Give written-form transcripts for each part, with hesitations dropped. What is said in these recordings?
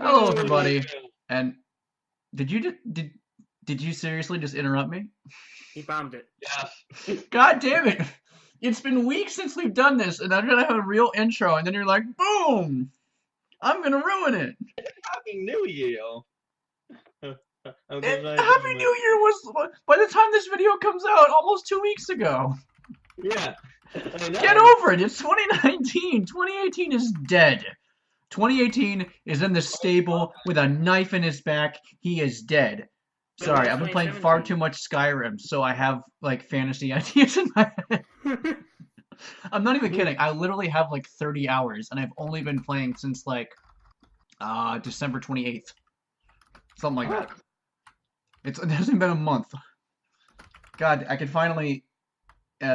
Hello, everybody. And did you seriously just interrupt me? He bombed it. Yes. God damn it! It's been weeks since we've done this, and I'm gonna have a real intro, and then you're like, boom! I'm gonna ruin it. Happy New Year. I'm And gonna Happy New Year was by the time this video comes out, almost 2 weeks ago. Yeah. I know. Get over it. It's 2019. 2018 is dead. 2018 is in the stable with a knife in his back. He is dead. Sorry, I've been playing far too much Skyrim, so I have like fantasy ideas in my head. I'm not even kidding. I literally have like 30 hours, and I've only been playing since like December 28th, something like that. It hasn't been a month. God, I could finally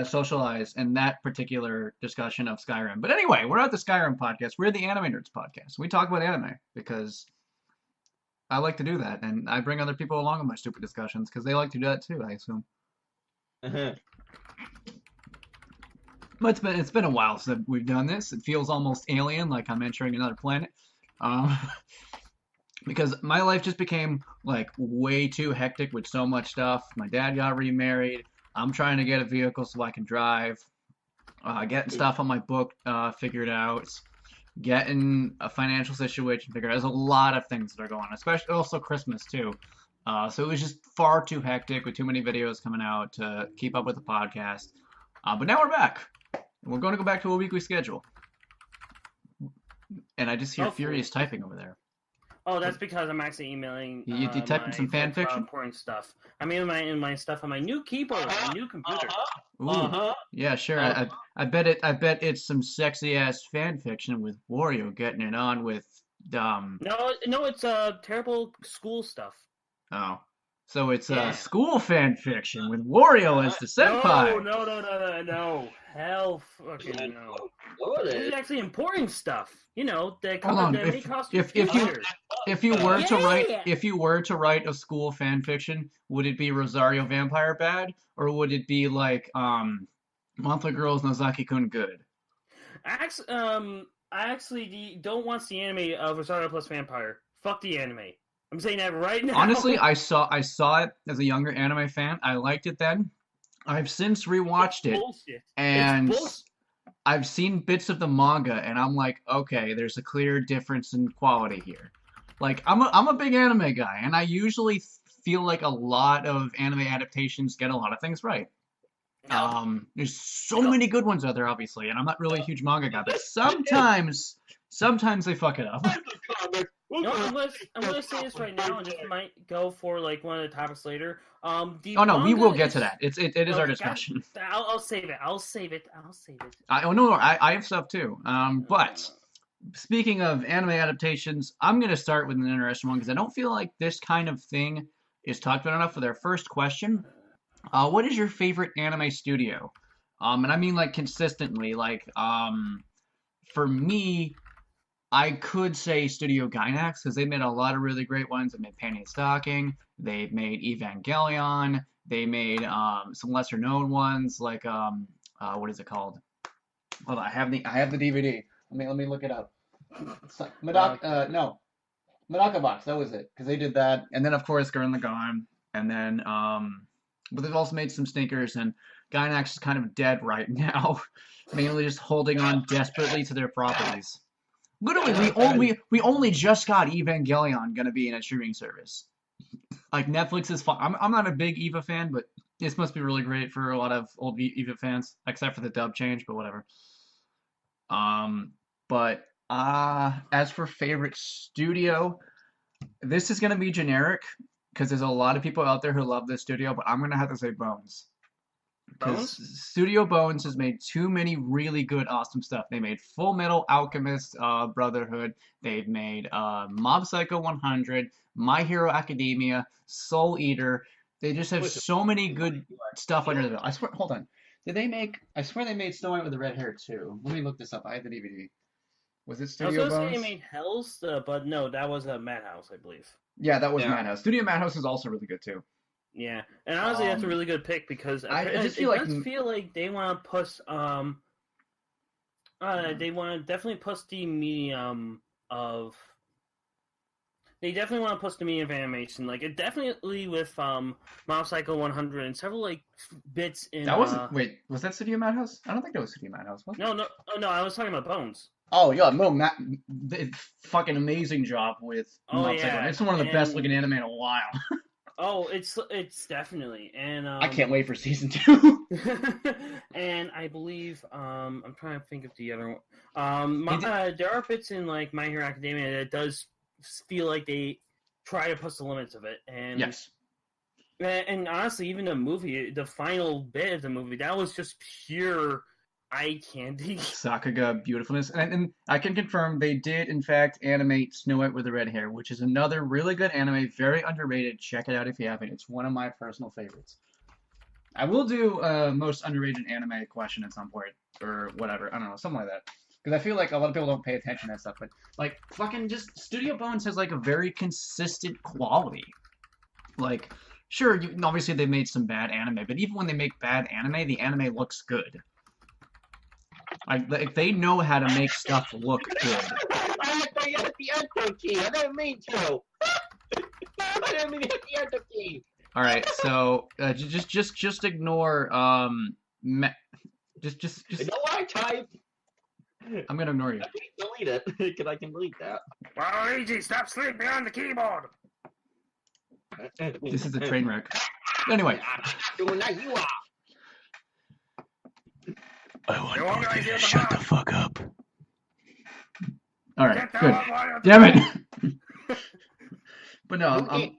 socialize in that particular discussion of Skyrim. But anyway, we're not the Skyrim podcast. We're the Anime Nerds podcast. We talk about anime because I like to do that, and I bring other people along in my stupid discussions because they like to do that too, I assume. But it's been a while since we've done this. It feels almost alien, like I'm entering another planet. Because my life just became like way too hectic with so much stuff. My dad got remarried. I'm trying to get a vehicle so I can drive. Getting stuff on my book figured out. Getting a financial situation figured out. There's a lot of things that are going on, especially also Christmas too. So it was just far too hectic with too many videos coming out to keep up with the podcast. But now we're back. We're going to go back to a weekly schedule. And I just hear furious typing over there. Oh, that's because I'm actually emailing. You typing some fan fiction? Important stuff. I mean, my stuff on my new keyboard, my new computer. Ooh, yeah, sure. I bet it's some sexy ass fan fiction with Wario getting it on with No, it's terrible school stuff. Oh, so it's school fan fiction with Wario as the senpai. No. Hell, fucking no. This is actually important stuff. You know, they come Hold on. If you were to write a school fan fiction, would it be Rosario Vampire bad, or would it be like Monthly Girls Nozaki-kun good? I actually don't watch the anime of Rosario plus Vampire. Fuck the anime. I'm saying that right now. Honestly, I saw it as a younger anime fan. I liked it then. I've since rewatched it, and I've seen bits of the manga, and I'm like, okay, there's a clear difference in quality here. Like, I'm a big anime guy, and I usually feel like a lot of anime adaptations get a lot of things right. There's so many good ones out there, obviously, and I'm not really a huge manga guy, but sometimes they fuck it up. No, I'm gonna say this right now, and this might go for like one of the topics later. We will get to that. It is our discussion. I'll save it. I have stuff too. But speaking of anime adaptations, I'm gonna start with an interesting one because I don't feel like this kind of thing is talked about enough. For their first question, what is your favorite anime studio? And I mean like consistently. Like for me, I could say Studio Gainax because they made a lot of really great ones. They made Panty and Stocking. They made Evangelion. They made some lesser known ones like what is it called? Hold on, I have the DVD. Let me look it up. Medaka Box. That was it because they did that. And then of course Gurren Lagann. And then but they've also made some stinkers. And Gainax is kind of dead right now, mainly just holding on desperately to their properties. Literally, we only just got Evangelion gonna be in a streaming service. Like Netflix is fine. I'm not a big Eva fan, but this must be really great for a lot of old Eva fans, except for the dub change, but whatever. But as for favorite studio, this is gonna be generic because there's a lot of people out there who love this studio, but I'm gonna have to say Bones. Because Studio Bones has made too many really good, awesome stuff. They made Full Metal Alchemist Brotherhood. They've made Mob Psycho 100, My Hero Academia, Soul Eater. They just have so many good stuff under the belt. I swear, hold on. I swear they made Snow White with the red hair too. Let me look this up. I have the DVD. Was it Studio Bones? I was going to say they made Hell's, but no, that was Madhouse, I believe. Yeah, that was Madhouse. Studio Madhouse is also really good too. Yeah, and honestly, that's a really good pick because I just feel like they want to push they want to definitely push the medium of they definitely want to push the medium of animation. Like it definitely with Motorcycle 100 and several like bits in. That wasn't. Wait, was that Studio Madhouse? I don't think that was Studio Madhouse. Was it? No, I was talking about Bones. Oh yeah, no, Matt, fucking amazing job with Oh Motorcycle. yeah, It's one of the best looking anime in a while. Oh, it's definitely, and I can't wait for season 2. and I believe I'm trying to think of the other one. There are bits in like My Hero Academia that does feel like they try to push the limits of it, and Yes. And honestly, even the movie, the final bit of the movie, that was just pure eye candy. Sakuga beautifulness, and I can confirm they did in fact animate Snow White with the red hair, which is another really good anime, very underrated. Check it out if you haven't. It's one of my personal favorites. I will do most underrated anime question at some point, or whatever. I don't know, something like that. Because I feel like a lot of people don't pay attention to that stuff, but like fucking just Studio Bones has like a very consistent quality. Like, sure, obviously they made some bad anime, but even when they make bad anime, the anime looks good. Like they know how to make stuff look good. I thought you hit the enter key. I didn't mean to. I didn't mean to hit the enter key. All right, so just ignore just. You know what I type? I'm gonna ignore you. I can't delete it because I can delete that. Luigi, stop sleeping on the keyboard. This is a train wreck. Anyway. Doing that, you are. I want you to shut the fuck up. All right, good. Damn it. But no, I'm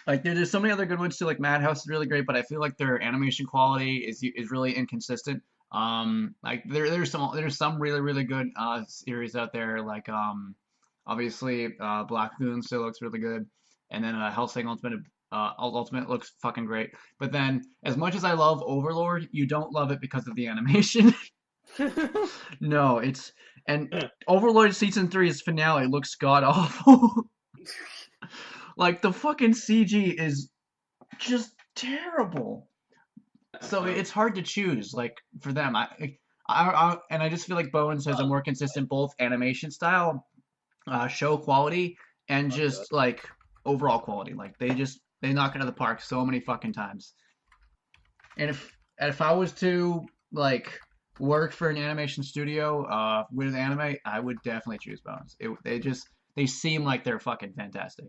like there's so many other good ones too. Like Madhouse is really great, but I feel like their animation quality is really inconsistent. Like there's some really good series out there. Like obviously Black Lagoon still looks really good, and then Hellsing Ultimate looks fucking great. But then, as much as I love Overlord, you don't love it because of the animation. No, Overlord Season 3's finale looks god awful. Like, the fucking CG is just terrible. So it's hard to choose, like, for them. And I just feel like Bones has a more consistent both animation style, show quality, and just, like, overall quality. Like, they knock it out of the park so many fucking times. And if I was to, like, work for an animation studio with anime, I would definitely choose Bones. They seem like they're fucking fantastic.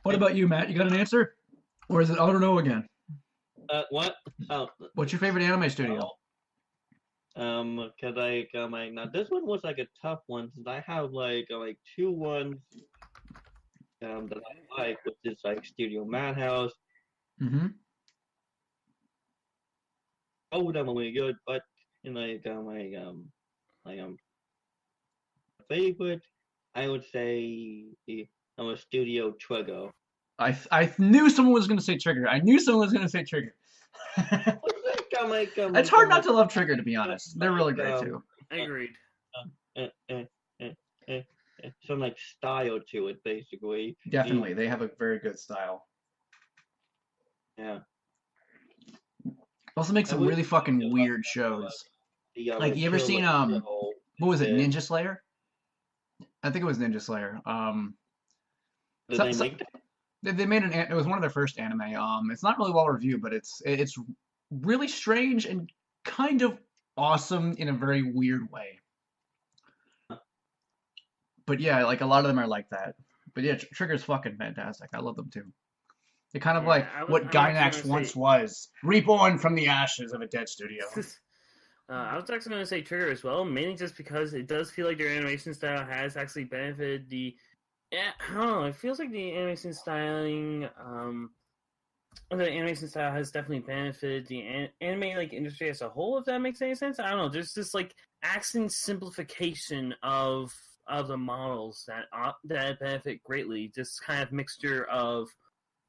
What about you, Matt? You got an answer? Or is it I don't know again? What? Oh. What's your favorite anime studio? Cause like now this one was like a tough one since I have like two ones that I like, which is like Studio Madhouse. Mm-hmm. All of them are really good, but in favorite, I would say Studio Trigger. I knew someone was gonna say Trigger. It's hard not to love Trigger, to be honest. They're really great too. Agreed. Some like style to it, basically. Definitely, they have a very good style. Yeah. Also make some really fucking weird shows. Like, you ever seen what was it, Ninja Slayer? I think it was Ninja Slayer. They made it was one of their first anime. It's not really well reviewed, but it's really strange and kind of awesome in a very weird way. But yeah, like a lot of them are like that. But yeah, Trigger's fucking fantastic. I love them too. They're kind of like what Gainax once was, reborn from the ashes of a dead studio. I was actually going to say Trigger as well, mainly just because it does feel like their animation style has actually benefited the. Yeah, I don't know. It feels like the animation styling, the animation style has definitely benefited the anime like industry as a whole. If that makes any sense, I don't know. There's this like accent simplification of the models that benefit greatly. This kind of mixture of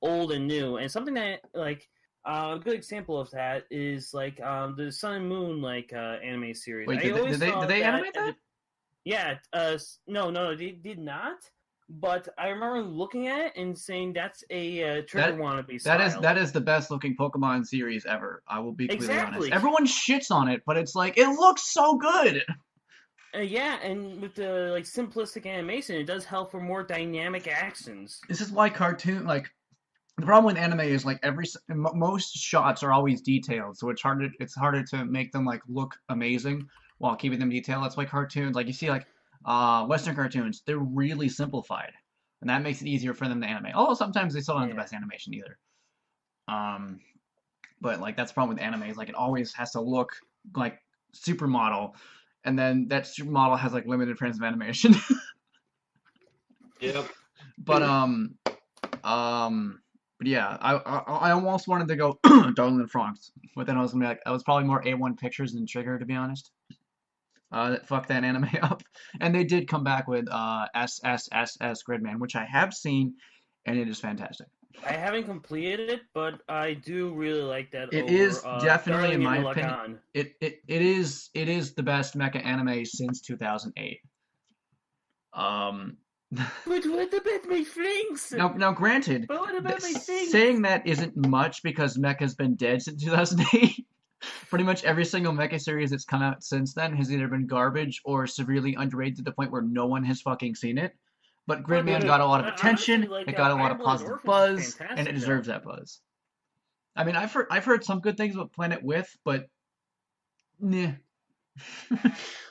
old and new, and something that like a good example of that is like the Sun and Moon like anime series. Wait, did they animate that? Yeah, no, they did not. But I remember looking at it and saying that's a Trigger wannabe style. That is the best looking Pokemon series ever. I will be completely honest. Everyone shits on it, but it's like it looks so good. Yeah, and with the like simplistic animation, it does help for more dynamic actions. This is why cartoon like the problem with anime is like most shots are always detailed, so it's harder to make them like look amazing while keeping them detailed. That's why cartoons like you see like Western cartoons, they're really simplified, and that makes it easier for them to animate. Although sometimes they still don't have the best animation either. But like that's the problem with anime is like it always has to look like supermodel, and then that supermodel has like limited frames of animation. Yep. But but yeah, I almost wanted to go Darling in the Franxx, but then I was gonna be like, I was probably more A1 Pictures than Trigger, to be honest. That fucked that anime up, and they did come back with SSSS Gridman, which I have seen, and it is fantastic. I haven't completed it, but I do really like that. It over, is definitely, Darling in my the opinion, Lagan. it is the best mecha anime since 2008. But what about my flings? Now, granted, But what about my things? saying that isn't much because mecha's been dead since 2008. Pretty much every single mecha series that's come out since then has either been garbage or severely underrated to the point where no one has fucking seen it. But Gridman got a lot of attention, Honestly, like, it got a lot of Fireball positive Orphans is buzz, fantastic, and it though. deserves that buzz. I mean, I've heard some good things about Planet With, but nah.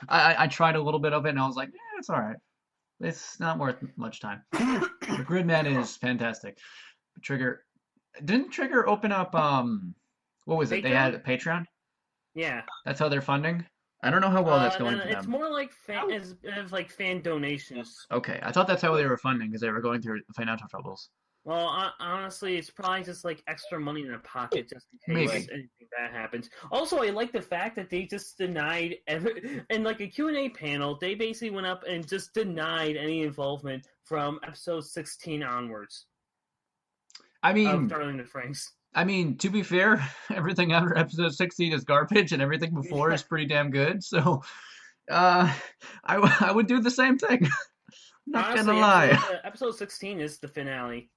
I tried a little bit of it and I was like, it's alright. It's not worth much time. But Gridman is fantastic. Didn't Trigger open up what was it? They had a Patreon? Yeah. That's how they're funding? I don't know how well that's going for It's them. more like fan donations. Okay, I thought that's how they were funding because they were going through financial troubles. Well, honestly, it's probably just like extra money in their pocket just in case Maybe. anything bad happens. Also, I like the fact that they just denied in like a Q&A panel, they basically went up and just denied any involvement from episode 16 onwards I of mean, Darling in the Franxx. to be fair, everything after episode 16 is garbage and everything before is pretty damn good. So, I would do the same thing. Not Honestly, gonna lie. Episode 16 is the finale.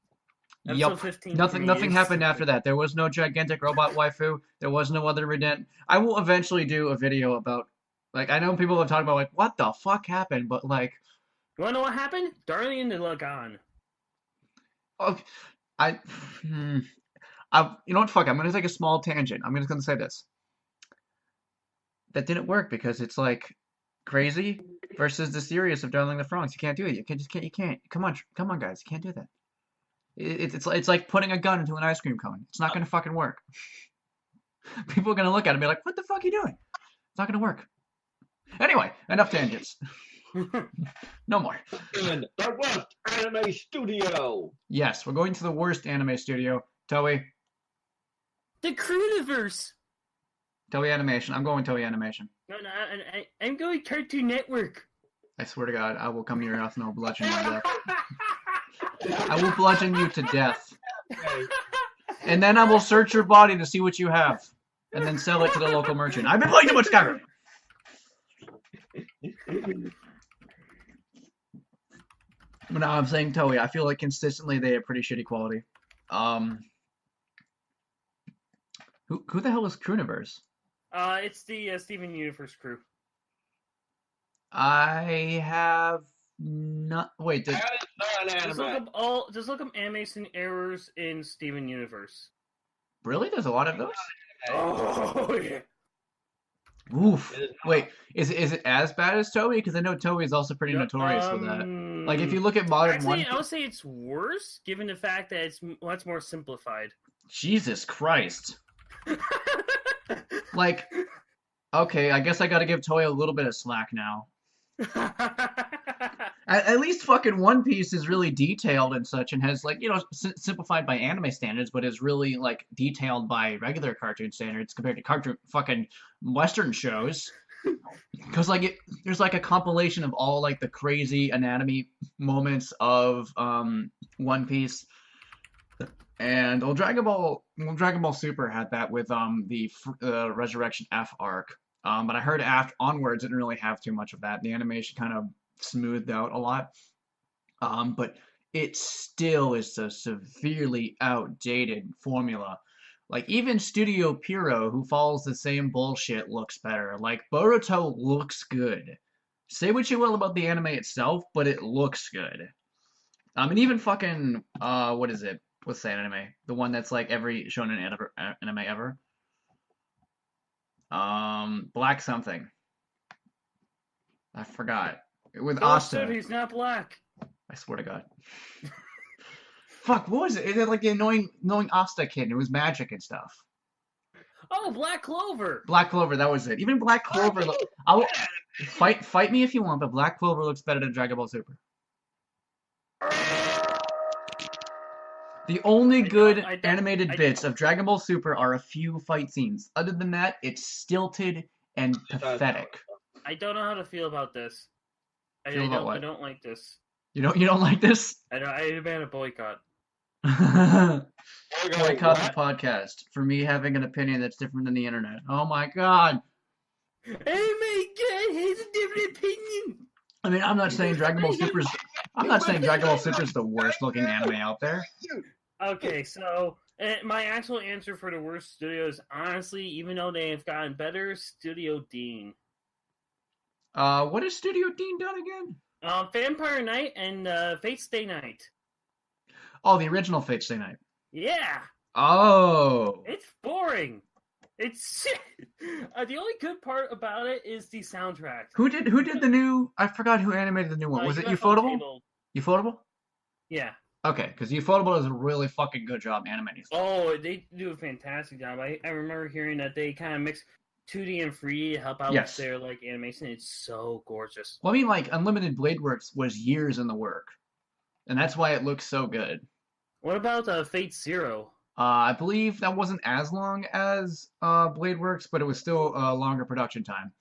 Yup. Episode 15 Nothing is- happened after that. There was no gigantic robot waifu. There was no other redent. I will eventually do a video about, like, I know people have talked about, like, what the fuck happened, but, like, You wanna know what happened? Darling in the Lagan. oh, I, you know what, fuck, I'm gonna take a small tangent. I'm just gonna say this. That didn't work because it's, like, crazy versus the serious of Darling in the Franxx. You can't do it. You can't. Come on, guys. You can't do that. It's like putting a gun into an ice cream cone. It's not gonna fucking work. People are gonna look at it and be like, "What the fuck are you doing?" It's not gonna work. Anyway, enough tangents. No more. And the worst anime studio. Yes, we're going to the worst anime studio, Toei. The Crewniverse. Toei Animation. I'm going Toei Animation. No, I'm going Cartoon Network. I swear to God, I will come to your house and I will bludgeon you to death. I will bludgeon you to death. And then I will search your body to see what you have. And then sell it to the local merchant. I've been playing too much Skyrim! But now I'm saying Toei. I feel like consistently they have pretty shitty quality. Who the hell is Crewniverse? It's the Steven Universe crew. I have not. Wait, That is not an anime. Just look up animation errors in Steven Universe. really? There's a lot of those? Oh yeah. Oof. It is not. Wait, is it as bad as Toei? Because I know Toei is also pretty notorious for that. Like, if you look at Modern Actually, One I would say it's worse, given the fact that it's much more simplified. Jesus Christ. Like, okay, I guess I gotta give Toei a little bit of slack now. At least fucking One Piece is really detailed and such, and has, like, simplified by anime standards, but is really, like, detailed by regular cartoon standards compared to cartoon fucking Western shows. Because, like, there's, like, a compilation of all, like, the crazy anatomy moments of One Piece. And Dragon Ball Super had that with the Resurrection F arc. But I heard onwards it didn't really have too much of that. The animation kind of smoothed out a lot. But it still is a severely outdated formula. Like, even Studio Pierrot, who follows the same bullshit, looks better. Like, Boruto looks good. say what you will about the anime itself, but it looks good. And even fucking what is it? What's that anime? The one that's like every shonen anime ever. Black something. I forgot. With Asta. He's not black. I swear to God. Fuck, what was it? It had like the annoying Asta kid. It was magic and stuff. Oh, Black Clover. Black Clover, that was it. Even Black Clover. I'll fight me if you want, but Black Clover looks better than Dragon Ball Super. The only good animated bits of Dragon Ball Super are a few fight scenes. Other than that, it's stilted and pathetic. I don't know how to feel about this. I don't like this. You don't like this? I demand a boycott. Boycott the podcast for me having an opinion that's different than the internet. Oh my God. Oh my God, he has a different opinion. I mean, I'm not saying Dragon Ball Super's the worst looking anime out there. Okay, so my actual answer for the worst studio is honestly, even though they have gotten better, Studio Dean. What has Studio Dean done again? Vampire Knight and Fate Stay Night. Oh, the original Fate Stay Night. Yeah. Oh. It's boring. It's the only good part about it is the soundtrack. Who did the new? I forgot who animated the new one. Was it Ufotable? Ufotable? Yeah. Okay, because Ufotable does a really fucking good job animating. Oh, they do a fantastic job. I remember hearing that they kind of mix 2D and 3D to help out with their like animation. It's so gorgeous. Well, I mean, like Unlimited Blade Works was years in the work, and that's why it looks so good. What about Fate Zero? I believe that wasn't as long as Blade Works, but it was still a longer production time.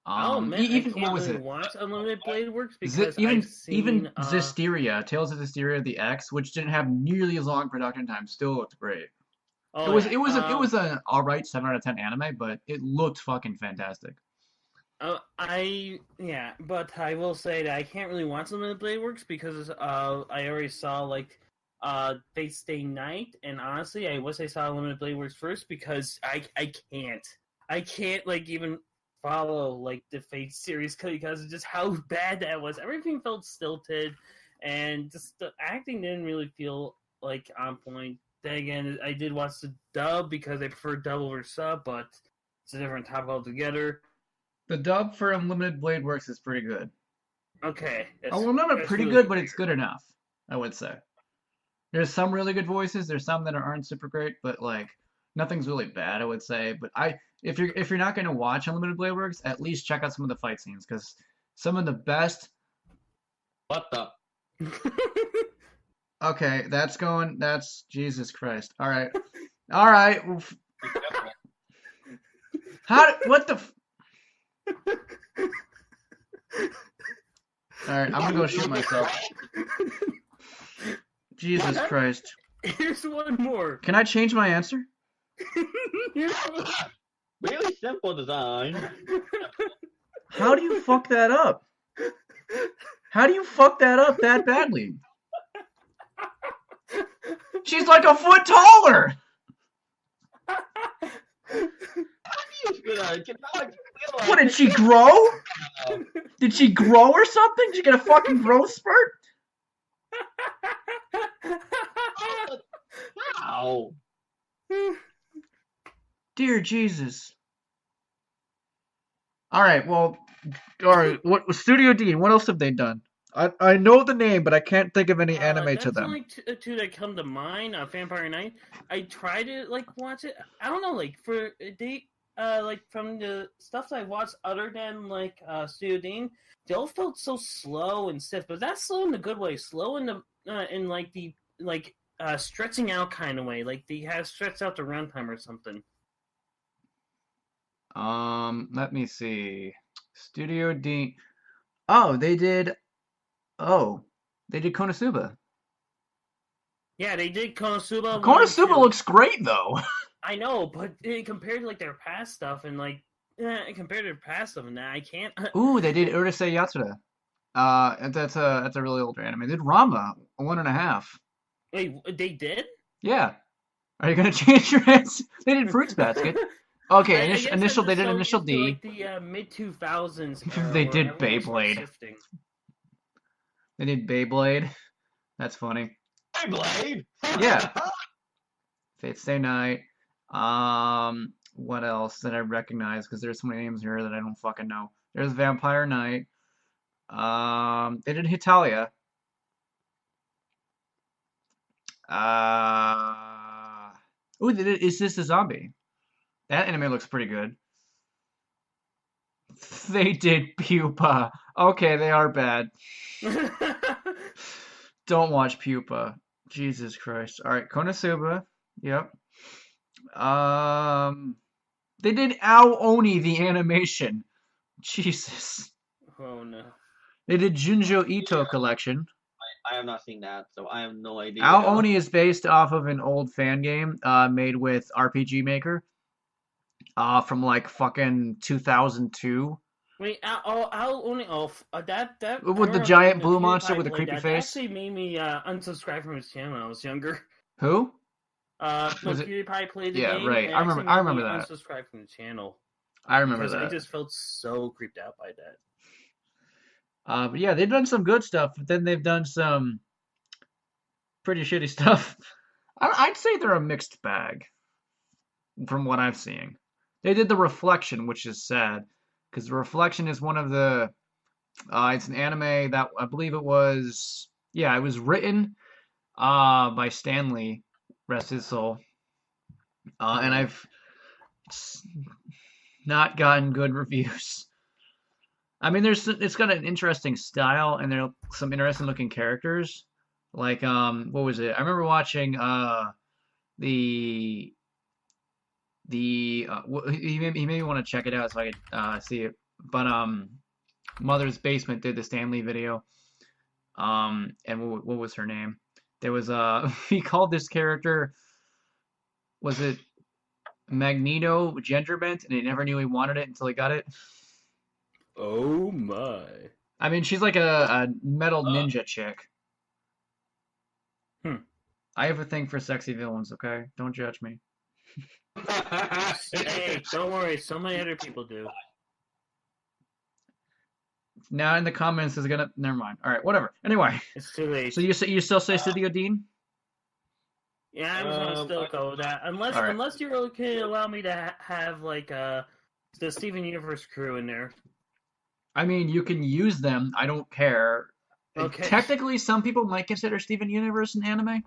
Oh man, even I can't what was really it? watch Unlimited Blade Works because even seen, Zestiria, Tales of Zestiria, the X, which didn't have nearly as long production time, still looked great. Oh, it was an alright 7 out of 10 anime, but it looked fucking fantastic. But I will say that I can't really watch Unlimited Blade Works because I already saw like Fate Stay Night, and honestly, I wish I saw Unlimited Blade Works first because I can't like even follow like the Fate series because of just how bad that was. Everything felt stilted, and just the acting didn't really feel like on point. Then again, I did watch the dub because I prefer dub over sub, but it's a different topic altogether. The dub for Unlimited Blade Works is pretty good. Okay. Not pretty really good, but it's good enough, I would say. There's some really good voices. There's some that aren't super great, but like nothing's really bad, I would say. But if you're not going to watch Unlimited Blade Works, at least check out some of the fight scenes because some of the best. What the? Okay, that's Jesus Christ. All right. What the? All right, I'm gonna go shoot myself. Jesus Christ. Here's one more. Can I change my answer? Really simple design. How do you fuck that up? How do you fuck that up that badly? She's like a foot taller! What, did she grow? Did she grow or something? Did she get a fucking growth spurt? Wow. Dear Jesus. Alright, what Studio Dean, what else have they done? I know the name, but I can't think of any anime to them. That's only two that come to mind. Vampire Knight. I tried to like watch it. I don't know, like for like from the stuff that I watched other than like Studio Dean, they all felt so slow and stiff. But that's slow in the good way. Slow in the in like the like stretching out kind of way. Like they have stretched out the runtime or something. Let me see. Studio Dean. Oh, they did Konosuba. Yeah, they did Konosuba. Konosuba looks great, though. I know, but compared to like their past stuff and like compared to their past stuff and that, I can't. Ooh, they did Urusei Yatsura. That's a really older anime. They did Rama, 1.5. Wait, they did? Yeah. Are you gonna change your answer? They did Fruits Basket. Okay, I guess initial. They did so initial used to, D. like the mid 2000s. They did Beyblade. They did Beyblade. That's funny. Beyblade. Yeah. Fate Stay Night. What else did I recognize? Because there's so many names here that I don't fucking know. There's Vampire Knight. They did Hitalia. Ooh, they did Is This a Zombie? That anime looks pretty good. They did Pupa. Okay, they are bad. Don't watch Pupa. Jesus Christ. All right, Konosuba. Yep. They did Ao Oni the animation. Jesus. Oh no. They did Junjo Ito collection. I have not seen that, so I have no idea. Ao Oni is based off of an old fan game made with RPG Maker from like fucking 2002. Wait, I'll only that With the I giant remember blue PewDiePie monster with the played creepy that. face. That actually made me unsubscribe from his channel when I was younger. Who? When Was it- PewDiePie played the Yeah, game, right. it I actually remember made me that. unsubscribe from the channel I remember because I that. just felt so creeped out by that. But yeah, they've done some good stuff, but then they've done some pretty shitty stuff. I'd say they're a mixed bag from what I've seen. They did The Reflection, which is sad, because The Reflection is one of the. It's an anime that I believe it was. Yeah, it was written by Stanley, rest his soul. And I've not gotten good reviews. I mean, it's got an interesting style, and there are some interesting looking characters. Like, what was it? I remember watching the he made me want to check it out so I could see it. But Mother's Basement did the Stanley video. And what was her name? There was he called this character, was it Magneto gender bent, and he never knew he wanted it until he got it. Oh my! I mean, she's like a metal ninja chick. I have a thing for sexy villains. Okay, don't judge me. Hey, don't worry. So many other people do. Now in the comments is gonna. Never mind. All right, whatever. Anyway, It's too late. so you still say Studio Dean? Yeah, I'm gonna still go with that. Unless you're okay, allow me to have like the Steven Universe crew in there. I mean, you can use them. I don't care. Okay. Technically, some people might consider Steven Universe an anime.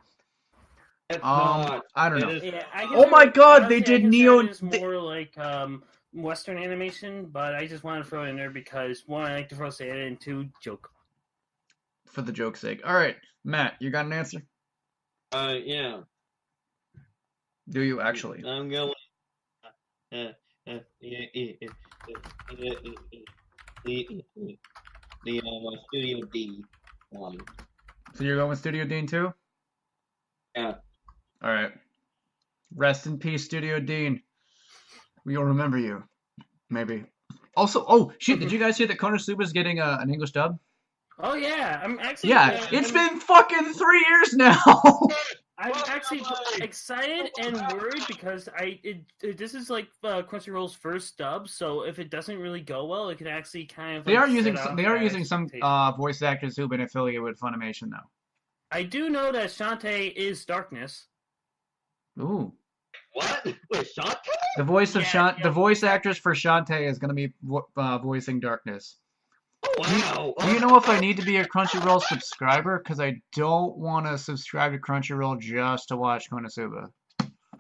It's not. I don't know. It is- Yeah, Oh my God, they did Neo. It's more like Western animation, but I just want to throw it in there because one, I like to throw it in, and two, joke. For the joke's sake. All right, Matt, you got an answer? Yeah. Do you actually? I'm going. The Studio D one. So you're going with Studio Dean too? Yeah. All right. Rest in peace, Studio Dean. We'll remember you. Maybe. Also, oh shit! Did you guys hear that Konosuba's getting an English dub? Oh yeah, I'm actually. Yeah, it's been fucking 3 years now. I'm actually excited and worried because this is like Crunchyroll's first dub, so if it doesn't really go well, it could actually kind of. They like, are using set off they are bad using some expectations. voice actors who've been affiliated with Funimation though. I do know that Shantae is Darkness. Ooh. What? Wait, Shantae? The voice of Yeah, the voice actress for Shantae is going to be voicing Darkness. Oh, wow. Do you know if I need to be a Crunchyroll subscriber? Because I don't want to subscribe to Crunchyroll just to watch Konosuba.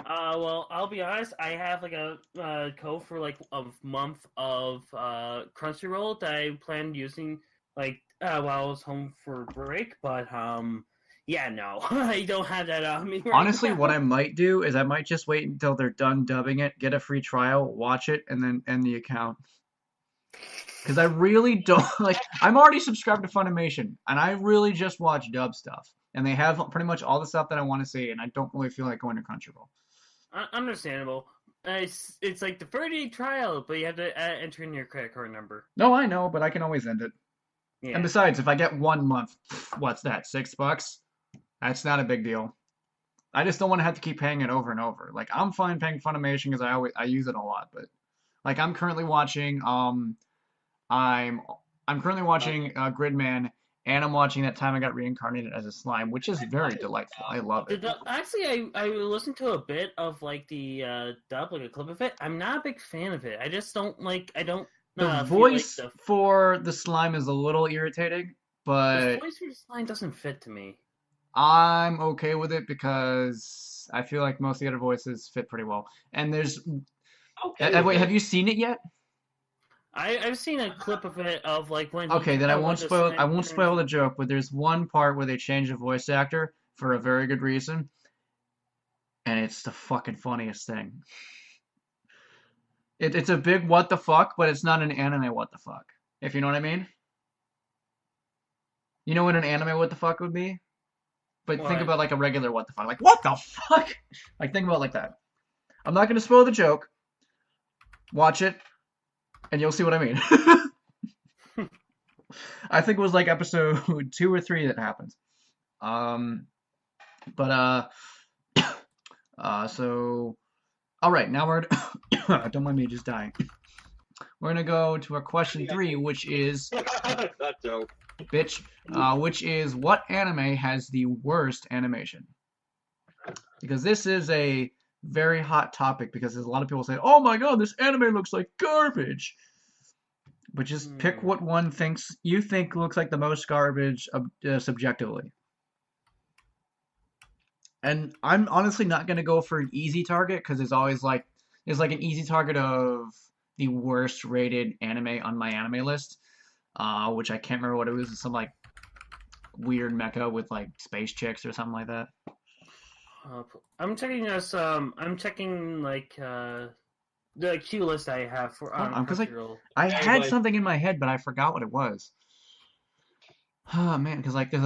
Well, I'll be honest. I have like a code for like a month of Crunchyroll that I planned using like while I was home for break. But yeah, no, I don't have that on me. Right Honestly, now. what I might do is I might just wait until they're done dubbing it, get a free trial, watch it, and then end the account. Because I really don't like. I'm already subscribed to Funimation, and I really just watch dub stuff, and they have pretty much all the stuff that I want to see, and I don't really feel like going to Crunchyroll. Understandable. It's like the 30-day trial, but you have to enter in your credit card number. No, I know, but I can always end it. Yeah. And besides, if I get 1 month, what's that? $6? That's not a big deal. I just don't want to have to keep paying it over and over. Like I'm fine paying Funimation because I use it a lot, but like I'm currently watching I'm currently watching Gridman, and I'm watching That Time I Got Reincarnated as a Slime, which is very delightful. I love it. Actually, I listened to a bit of like the dub, like a clip of it. I'm not a big fan of it. I just don't like. I don't. The feel like voice for the slime is a little irritating, the but voice for the slime doesn't fit to me. I'm okay with it because I feel like most of the other voices fit pretty well. And there's Okay. wait, have you seen it yet? I've seen a clip of it of like when. Okay, then I won't the spoil slime turns- the joke, but there's one part where they change the voice actor for a very good reason, and it's the fucking funniest thing. It's a big what the fuck, but it's not an anime what the fuck. If you know what I mean? You know what an anime what the fuck would be? But think What? about like a regular what the fuck. Like, what the fuck? Like, think about it like that. I'm not going to spoil the joke. Watch it, and you'll see what I mean. I think it was like episode 2 or 3 that happened. So, all right, now we're don't mind me just dying. We're gonna go to our question 3, which is That joke. which is what anime has the worst animation? Because this is a very hot topic because there's a lot of people saying, "Oh my god, this anime looks like garbage." But just pick what one you think looks like the most garbage subjectively. And I'm honestly not gonna go for an easy target because there's like an easy target of the worst rated anime on my anime list, which I can't remember what it was. It's some like weird mecha with like space chicks or something like that. I'm checking this. I'm checking like the queue list I have for. Because I had something in my head, but I forgot what it was. Oh man, because like there's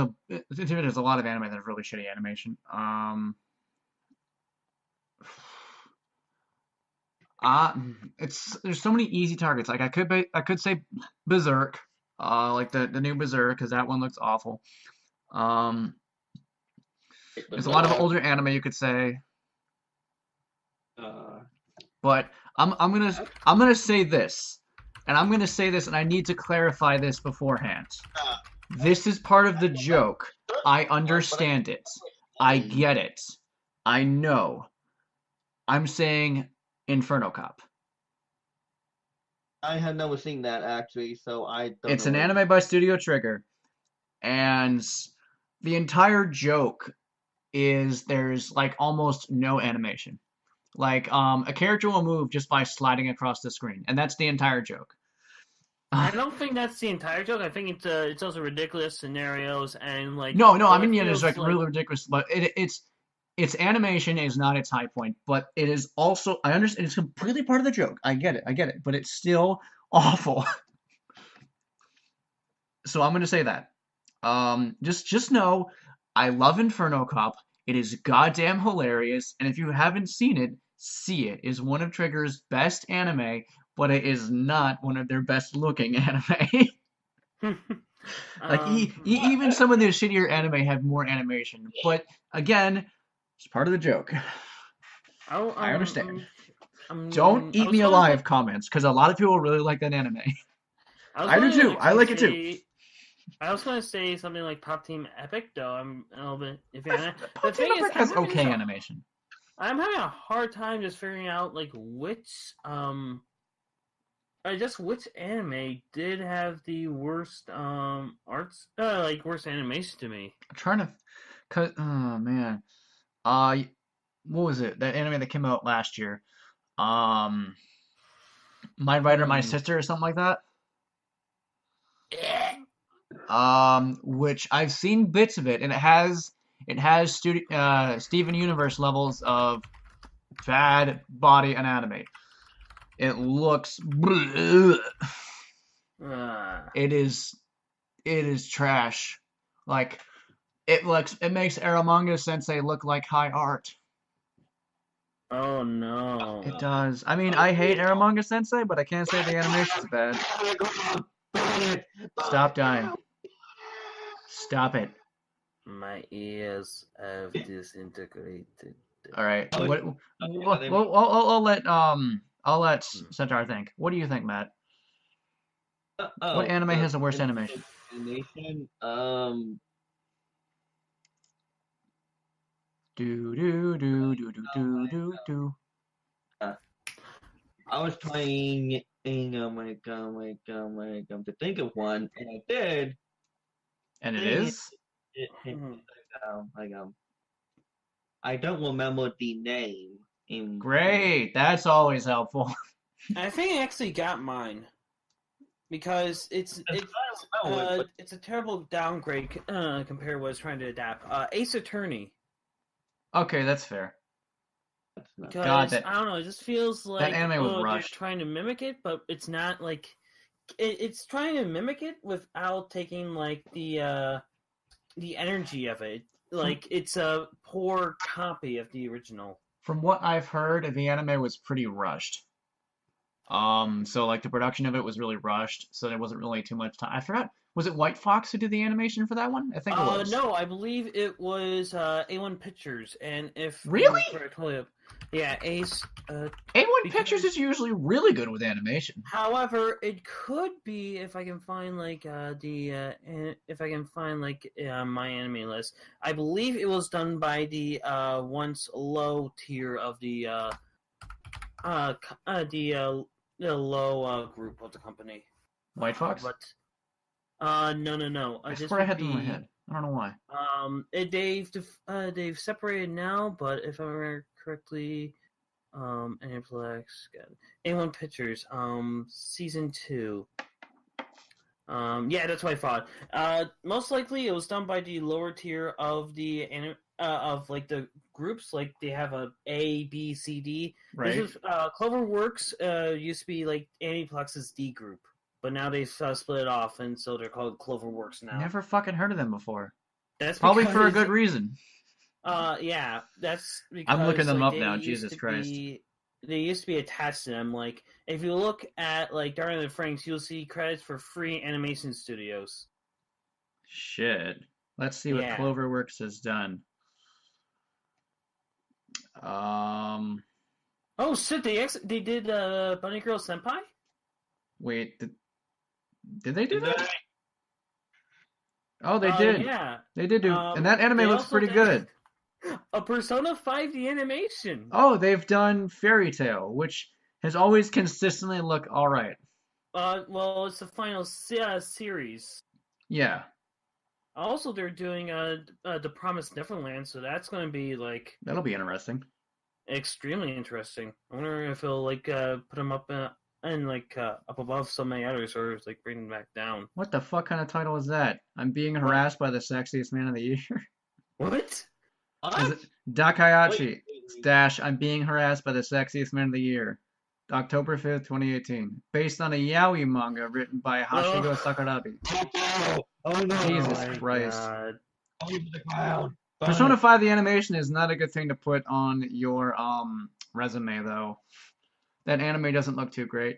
a lot of anime that have really shitty animation. There's so many easy targets. Like I could say Berserk, like the new Berserk, because that one looks awful. There's a lot of older anime you could say, but I'm gonna say this, and I'm gonna say this, and I need to clarify this beforehand. This is part of the joke. I understand it. I get it. I know. I'm saying Inferno Cop. I have never seen that actually, so I don't It's know an what- anime by Studio Trigger, and the entire joke is there's like almost no animation. Like a character will move just by sliding across the screen, and that's the entire joke. I don't think that's the entire joke. I think it's also ridiculous scenarios and like. No, I it mean yeah, it's feels like really ridiculous, but its animation is not its high point, but it is also I understand it's completely part of the joke. I get it, but it's still awful. So I'm gonna say that. Just know I love Inferno Cop. It is goddamn hilarious, and if you haven't seen it, see it. It is one of Trigger's best anime, but it is not one of their best looking anime. Like even some of their shittier anime have more animation, but again, it's part of the joke. I understand. Don't eat me alive comments, because a lot of people really like that anime. I do too. I like it too. I was going to say something like Pop Team Epic, though I'm a little bit iffy on that. Pop Team Epic has okay animation. I'm having a hard time just figuring out like which which anime did have the worst arts like worst animation to me. I'm trying to, cause oh man, what was it? That anime that came out last year, My Writer, My Sister, or something like that. Which I've seen bits of it, and it has Steven Universe levels of bad body anatomy. It looks. It is trash. Like it makes Eromanga Sensei look like high art. Oh no. It does. I mean, I hate Eromanga Sensei, but I can't say the animation's bad. Stop dying. Stop it. My ears have disintegrated. All right. Oh, What? yeah, they- I'll let Centaur think. What do you think, Matt? What anime has the worst animation? Animation. Do do do do do do do do. I was trying to think of one, and I did. And it Dang it. is. Mhm. Like I don't remember the name. Great. That's always helpful. I think I actually got mine because it's a terrible downgrade compared to what I was trying to adapt. Ace Attorney. Okay, that's fair. Because that- I don't know, it just feels like anime was they're rushed. trying to mimic it, but it's not like it's trying to mimic it without taking like the energy of it. Like it's a poor copy of the original. From what I've heard, the anime was pretty rushed. So like the production of it was really rushed, so there wasn't really too much time. I forgot, was it White Fox who did the animation for that one? I think it was. No, I believe it was A1 Pictures, and if Really? Yeah, Ace. A1 because- Pictures is usually really good with animation. However, it could be if I can find like if I can find like my anime list. I believe it was done by the once low tier of the low group of the company. White Fox? But no. I this swear I would had them in my be- head. I don't know why. They've separated now, but if I remember correctly, Aniplex, A1 Pictures, season 2. Yeah, that's what I thought. Most likely it was done by the lower tier of the of like the groups, like they have A, B, C, D. Right. This is CloverWorks used to be like Aniplex's D group, but now they've split it off, and so they're called CloverWorks now. Never fucking heard of them before. That's Probably for a because- good reason. Yeah, that's because I'm looking them like, up now, they used Jesus to Christ. They used to be attached to them. Like, if you look at like Darren and the Franks, you'll see credits for free animation studios. Shit. Let's see what Yeah. Cloverworks has done. Oh shit! They did Bunny Girl Senpai. Wait, did they do that? Oh, they did. Yeah, They did do, and that they anime looks also pretty did good. A Persona 5 the animation. Oh, they've done Fairy Tail, which has always consistently looked all right. Well, it's the final series. Yeah, Also, they're doing The Promised Neverland, so that's going to be like that'll be interesting. extremely interesting. I wonder if it'll like put them up and like up above so many others, or like bring them back down. What the fuck kind of title is that? I'm being harassed by the sexiest man of the year. What? Is it Dakayachi dash I'm being harassed by the sexiest man of the year. October 5th, 2018. Based on a yaoi manga written by Hashigo Sakurabi. Oh no! Jesus Oh my Christ. God. Oh, he's the clown. Persona 5 the animation is not a good thing to put on your resume though. That anime doesn't look too great.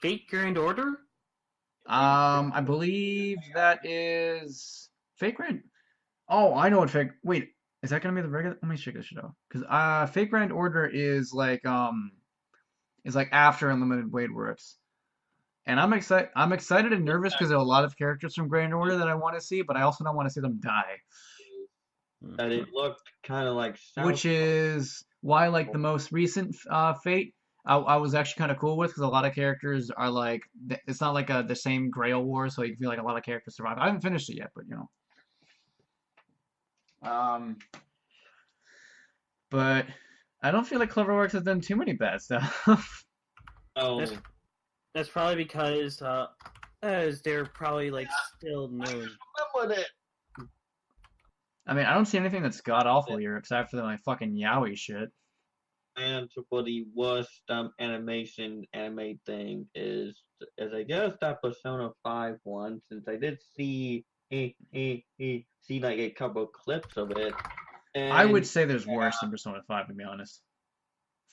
Fate Grand Order? I believe that is Fake Grand. Oh, I know what Fake. Wait, is that gonna be the regular? Let me check this shit out. Cause Fake Grand Order is like after Unlimited Blade Works, and I'm excited. I'm excited and nervous because there are a lot of characters from Grand Order that I want to see, but I also don't want to see them die. That it looked kind of like Which is why like the most recent Fate I was actually kind of cool with because a lot of characters are like it's not like the same Grail War, so you feel like a lot of characters survive. I haven't finished it yet, but you know. But I don't feel like Cloverworks has done too many bad stuff. Oh, That's probably because as they're probably like still new. remember that. I mean, I don't see anything that's god awful here except for the like fucking yaoi shit. And for the worst animation anime thing is I guess that Persona 5 one, since I did see like a couple of clips of it. And I would say there's worse than Persona 5 to be honest.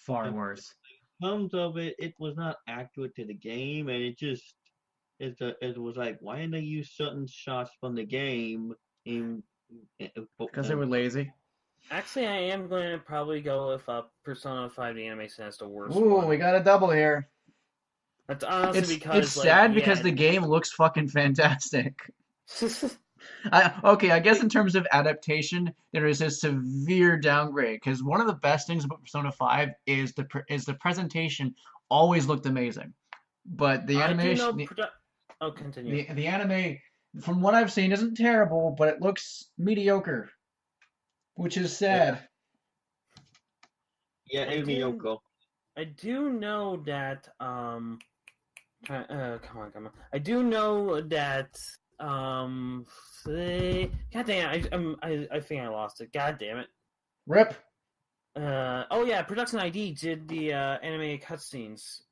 Far Yeah. worse. Terms of it, it was not accurate to the game, and it was like, why didn't they use certain shots from the game in Because they were lazy. Actually, I am going to probably go with Persona 5, the animation as the worst Ooh, one. we got a double here. That's honestly because it's sad because the game looks fucking fantastic. I guess in terms of adaptation, there is a severe downgrade because one of the best things about Persona 5 is the presentation always looked amazing, but the animation, continue. the anime, from what I've seen, isn't terrible, but it looks mediocre, which is sad. Yeah, it's mediocre. I do know that come on. I do know that God damn, I think I lost it. God damn it. Rip. Oh yeah, Production ID did the animated cutscenes.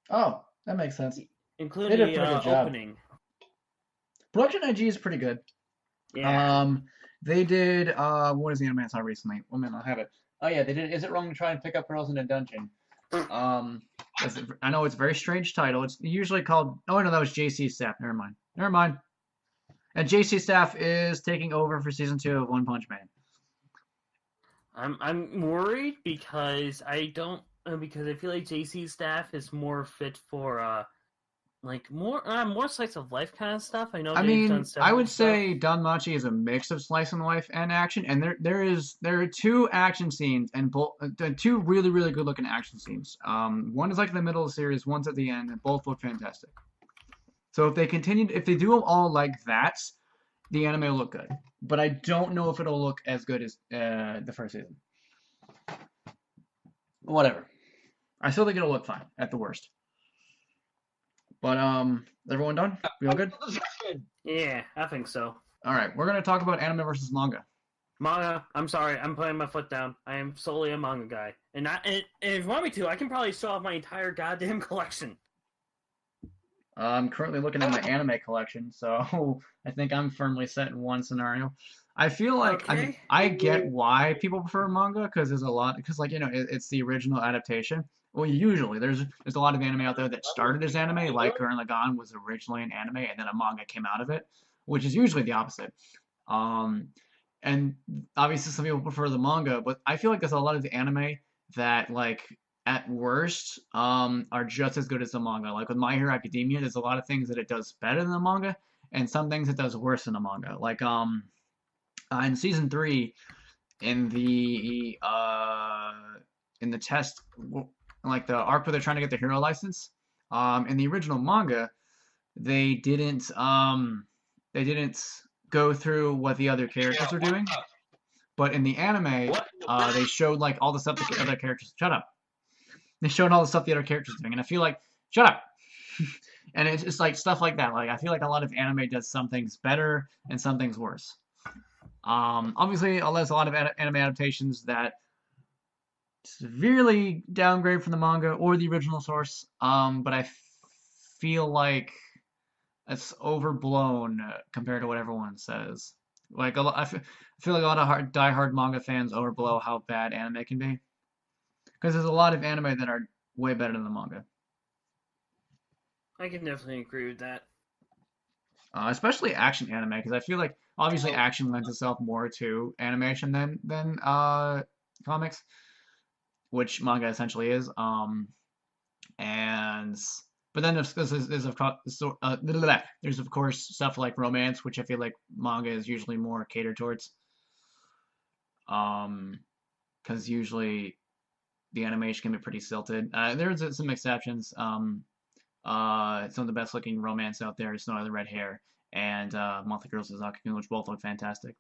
Oh, that makes sense. Including they did a pretty good job. opening. Production IG is pretty good. Yeah. They did what is the anime I saw recently? One minute, I'll have it. Oh yeah, they did Is It Wrong to Try and Pick Up Girls in a Dungeon? I know it's a very strange title. It's usually called. Oh no, that was JC Staff. Never mind. And JC Staff is taking over for season 2 of One Punch Man. I'm worried because I feel like JC Staff is more fit for like more slice of life kind of stuff. I know. I would say Danmachi is a mix of slice of life and action, and there are 2 action scenes and 2 really really good looking action scenes. One is like in the middle of the series, one's at the end, and both look fantastic. So if they do them all like that, the anime will look good. But I don't know if it'll look as good as the first season. Whatever. I still think it'll look fine at the worst. But is everyone done? We all good? Yeah, I think so. All right, we're gonna talk about anime versus manga. Manga. I'm sorry, I'm putting my foot down. I am solely a manga guy, and if you want me to, I can probably show off my entire goddamn collection. I'm currently looking at my anime collection, so I think I'm firmly set in one scenario. I feel like I get why people prefer manga because it's the original adaptation. Well, usually there's a lot of anime out there that started as anime, like Gurren Lagann was originally an anime and then a manga came out of it, which is usually the opposite. And obviously some people prefer the manga, but I feel like there's a lot of the anime that like at worst are just as good as the manga. Like with My Hero Academia, there's a lot of things that it does better than the manga, and some things it does worse than the manga. Like in season 3, in the test, like the arc where they're trying to get the hero license, in the original manga, they didn't go through what the other characters were doing, but in the anime, they showed like all the stuff the other characters. Shut up. They showed all the stuff the other characters were doing, and I feel like shut up. And it's just like stuff like that. Like I feel like a lot of anime does some things better and some things worse. Obviously, there's a lot of anime adaptations that severely downgrade from the manga or the original source. But I feel like it's overblown compared to what everyone says. Like I feel like a lot of diehard manga fans overblow how bad anime can be, because there's a lot of anime that are way better than the manga. I can definitely agree with that. Especially action anime, because I feel like obviously action lends itself more to animation than comics, which manga essentially is. But then there's of course stuff like romance, which I feel like manga is usually more catered towards. Because usually the animation can be pretty silted. There's some exceptions. Some of the best looking romance out there is Snow the Red Hair and Monthly Girls Suzaku, which both look fantastic.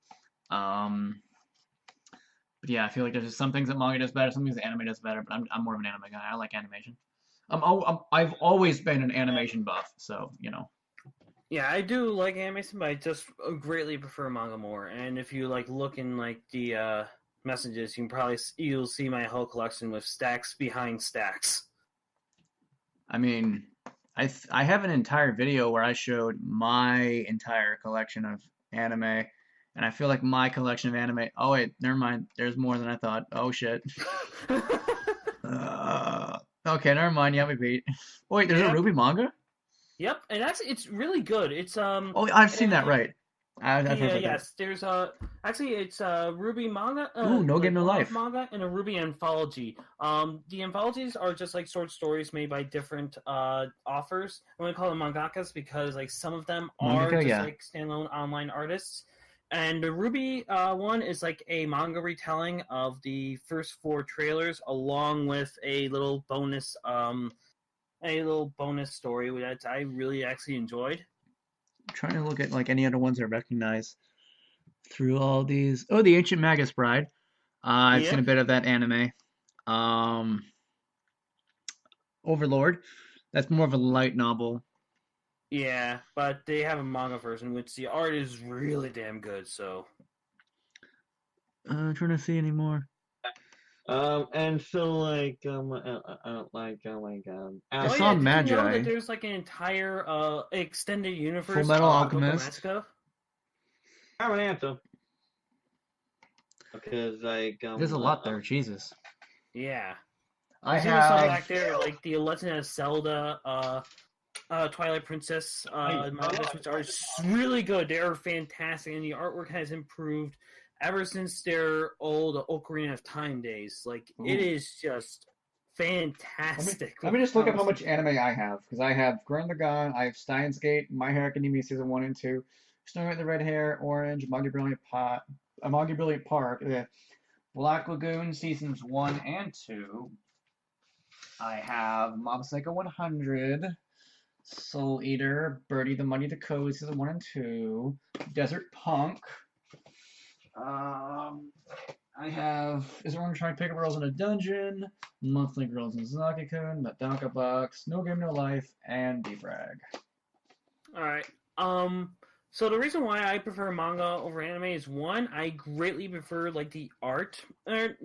But yeah, I feel like there's just some things that manga does better, some things that anime does better. But I'm more of an anime guy. I like animation. I've always been an animation buff, so you know. Yeah, I do like animation, but I just greatly prefer manga more. And if you like look in like the messages, you'll see my whole collection with stacks behind stacks. I mean, I have an entire video where I showed my entire collection of anime, and I feel like my collection of anime. Oh wait, never mind. There's more than I thought. Oh shit. Okay, never mind. Yeah, we beat. Wait, there's a Ruby manga? Yep, and actually, it's really good. It's Oh, I've seen that, right? I've heard like that. Yes, there's actually it's Ruby manga, Ooh, No Game, No one-off Life. manga, and a Ruby anthology. The anthologies are just like short stories made by different authors. I'm gonna call them mangakas because like some of them are Mangaka, just yeah. like standalone online artists. And the Ruby one is like a manga retelling of the first 4 trailers, along with a little bonus story that I really actually enjoyed. I'm trying to look at like any other ones I recognize through all these. Oh, The Ancient Magus Bride. I've seen a Yep. bit of that anime. Overlord. That's more of a light novel. Yeah, but they have a manga version, which the art is really damn good. So I'm trying to see any more. And so like like oh my god, I oh saw yeah, did you know Magi. that there's like an entire extended universe Full Metal of Alchemist. Goku I have an answer because like There's a lot there. Jesus. Yeah, I there's even some have. back there like the Legend of Zelda, Twilight Princess mangas, which are really good. They are fantastic, and the artwork has improved ever since their old Ocarina of Time days. Like it Ooh. is just fantastic. Let me just look up how much anime I have, because I have Gurren Lagann, I have Steins Gate, My Hero Academia Season 1 and 2, Snow White the Red Hair, Orange, Moggy Brilliant Park, Black Lagoon Seasons 1 and 2. I have Mob Psycho 100, Soul Eater, Birdie the Money the Code Season 1 and 2, Desert Punk. I have Is Everyone Trying to Pick Up Girls in a Dungeon, Monthly Girls in Zaki-kun, Madoka Box, No Game No Life, and Defrag. All right. So the reason why I prefer manga over anime is one, I greatly prefer like the art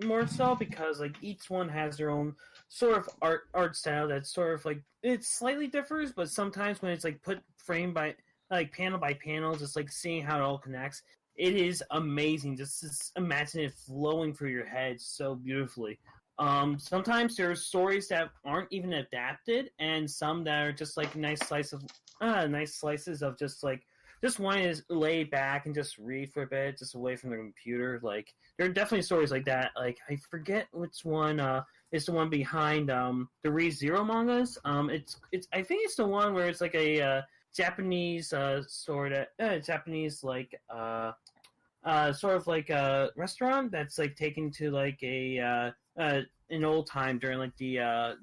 more so because like each one has their own sort of art style that sort of like it slightly differs, but sometimes when it's like put frame by like panel by panel, just like seeing how it all connects, it is amazing. Just imagine it flowing through your head so beautifully. Sometimes there's stories that aren't even adapted, and some that are just like nice slices of just wanting to lay back and just read for a bit, just away from the computer. Like there are definitely stories like that. Like I forget which one is the one behind the ReZero mangas. It's I think it's the one where it's like a Japanese sort of Japanese like sort of like a restaurant that's like taken to like a an old time during like the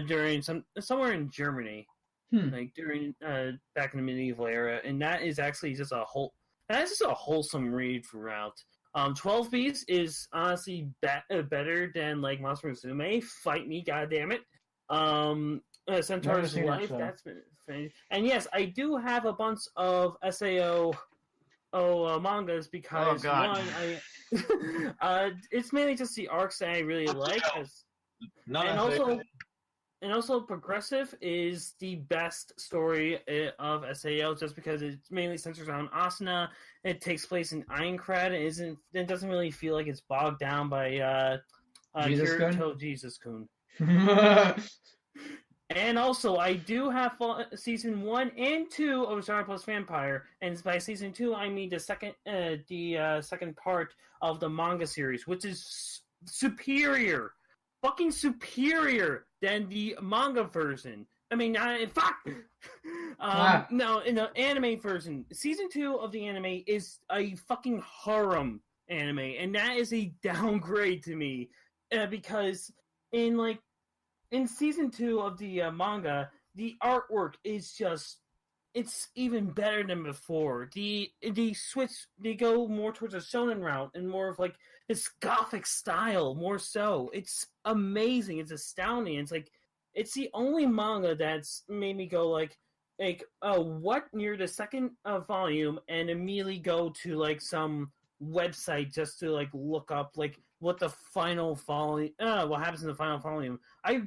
during somewhere in Germany, like during back in the medieval era, and that is actually just a wholesome read throughout. 12 Beasts is honestly better than like Monster Musume. Fight me, goddammit. Centaur's Life, that's been finished. And yes, I do have a bunch of SAO mangas because one, it's mainly just the arcs that I really like, and also Progressive is the best story of SAO just because it mainly centers on Asuna. It takes place in Aincrad. It doesn't really feel like it's bogged down by Kirito Jesus-kun. And also, I do have season 1 and 2 of Genre Plus Vampire, and by season 2, I mean the second part of the manga series, which is superior, fucking superior than the manga version. I mean, fuck. No, in the anime version, season 2 of the anime is a fucking harem anime, and that is a downgrade to me because in season 2 of the manga, the artwork is it's even better than before. They go more towards a shonen route and more of like this gothic style, more so. It's amazing. It's astounding. It's the only manga that's made me go like what near the second volume and immediately go to like some website just to like look up like what the final volume what happens in the final volume. I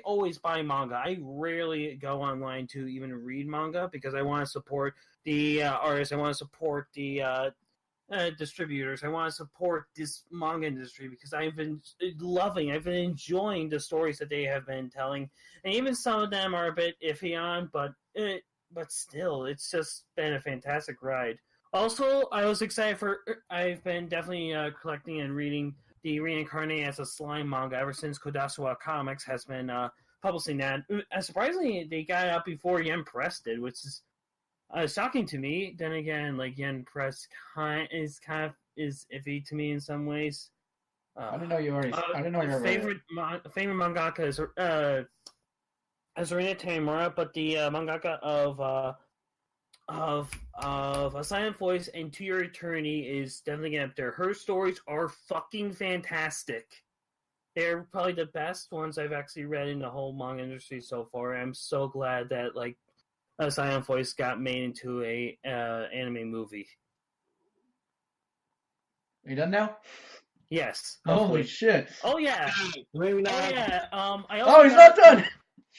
always buy manga. I rarely go online to even read manga because I want to support the artists. I want to support the distributors. I want to support this manga industry because I've been enjoying the stories that they have been telling, and even some of them are a bit iffy on, but but still, it's just been a fantastic ride. Also, I was excited for. I've been definitely collecting and reading the Reincarnate as a Slime manga ever since Kodasawa Comics has been publishing that. Surprisingly, they got it out before Yen Press did, which is shocking to me. Then again, like Yen Press is iffy to me in some ways. I didn't know you already. I didn't know you already. Favorite mangaka is Arina Tamura, but the mangaka of A Silent Voice and To Your Eternity is definitely up there. Her stories are fucking fantastic. They're probably the best ones I've actually read in the whole manga industry so far. I'm so glad that like A Silent Voice got made into a anime movie. Are you done now? Yes. Holy Hopefully. shit! Oh yeah. Maybe not. Oh yeah. Oh, he's not done.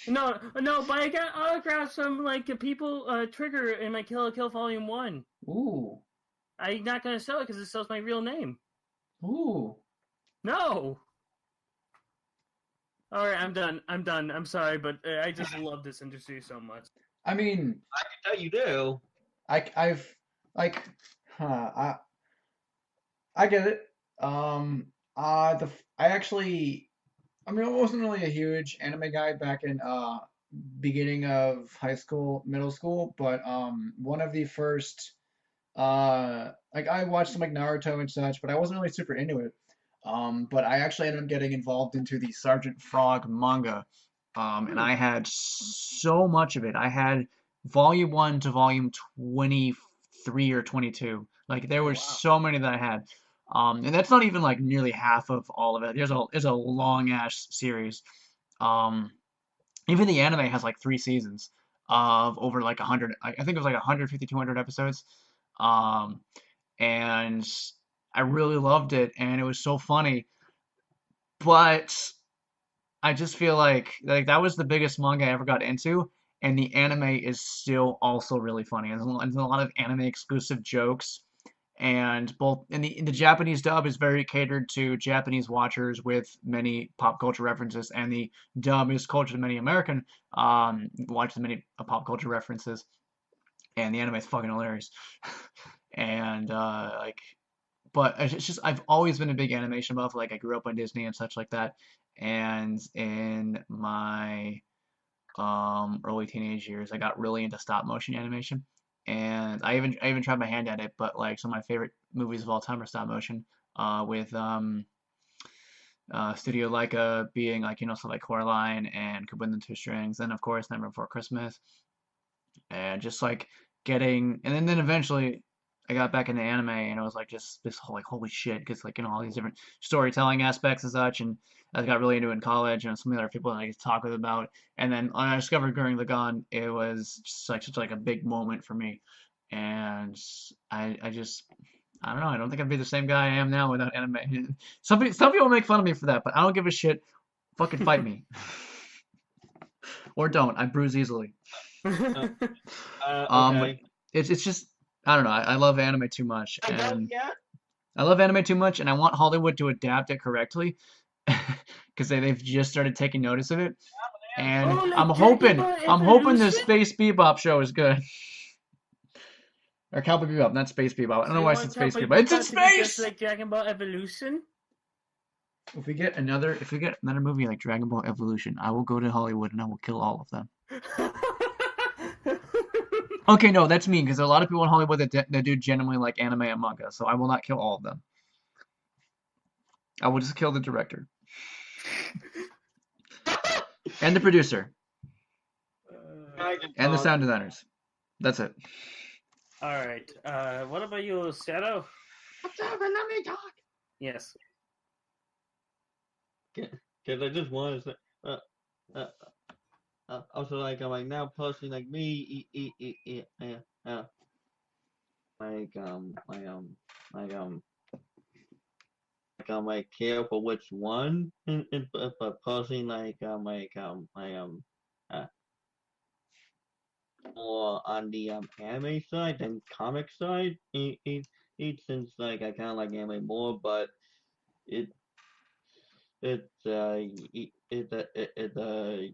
No, but I got autographs from like people Trigger in my Kill la Kill Volume 1. Ooh. I'm not gonna sell it because it sells my real name. Ooh. No. All right, I'm done. I'm sorry, but I just love this industry so much. I mean, I can tell you do. I've like, I get it. I actually, I mean, I wasn't really a huge anime guy back in beginning of high school, middle school, but one of the first like I watched some like Naruto and such, but I wasn't really super into it. But I actually ended up getting involved into the Sergeant Frog manga. And I had so much of it. I had volume 1 to volume 23 or 22. Like there were so many that I had. And that's not even like nearly half of all of it. There's a long ass series. Um, Even the anime has like 3 seasons of over like 100. I think it was like 150, 200 episodes. Um, and I really loved it, and it was so funny. But I just feel like that was the biggest manga I ever got into, and the anime is still also really funny. There's a lot of anime exclusive jokes, and both in the Japanese dub is very catered to Japanese watchers with many pop culture references, and the dub is cultured to many American watchers many pop culture references, and the anime is fucking hilarious. And like, but it's just I've always been a big animation buff. Like I grew up on Disney and such like that, and in my early teenage years, I got really into stop motion animation, and I even tried my hand at it. But like some of my favorite movies of all time are stop motion, with Studio Leica being like so like Coraline and Cooper and the Two Strings, and of course Nightmare Before Christmas, and just like getting, and then eventually I got back into anime, and it was like just this whole like holy shit, because like all these different storytelling aspects and such, and I got really into it in college, and some of the other people that I could talk with about, and then when I discovered Gurren Lagann, it was just like such like a big moment for me, and I just I don't know, I don't think I'd be the same guy I am now without anime. Some people make fun of me for that, but I don't give a shit. Fucking fight me. Or don't. I bruise easily. Okay. It's just I don't know. I love anime too much, I don't and yet. I love anime too much, and I want Hollywood to adapt it correctly, because they've just started taking notice of it, and Oh, like I'm Dragon hoping Ball I'm hoping the Evolution? Space Bebop show is good. Or Cowboy Bebop, not Space Bebop. I don't know why I said Space Bebop. It's in to be just space. like Dragon Ball Evolution? If we get another movie like Dragon Ball Evolution, I will go to Hollywood and I will kill all of them. Okay, no, that's mean because there are a lot of people in Hollywood that do genuinely like anime and manga, so I will not kill all of them. I will just kill the director and the producer and the sound designers. That's it. All right. What about you, Shadow? What's up? Let me talk. Yes. Because I just want to say, also like I'm like now personally like me, like care for which one, but personally uh, more on the anime side than comic side. Since like I kind of like anime more, but it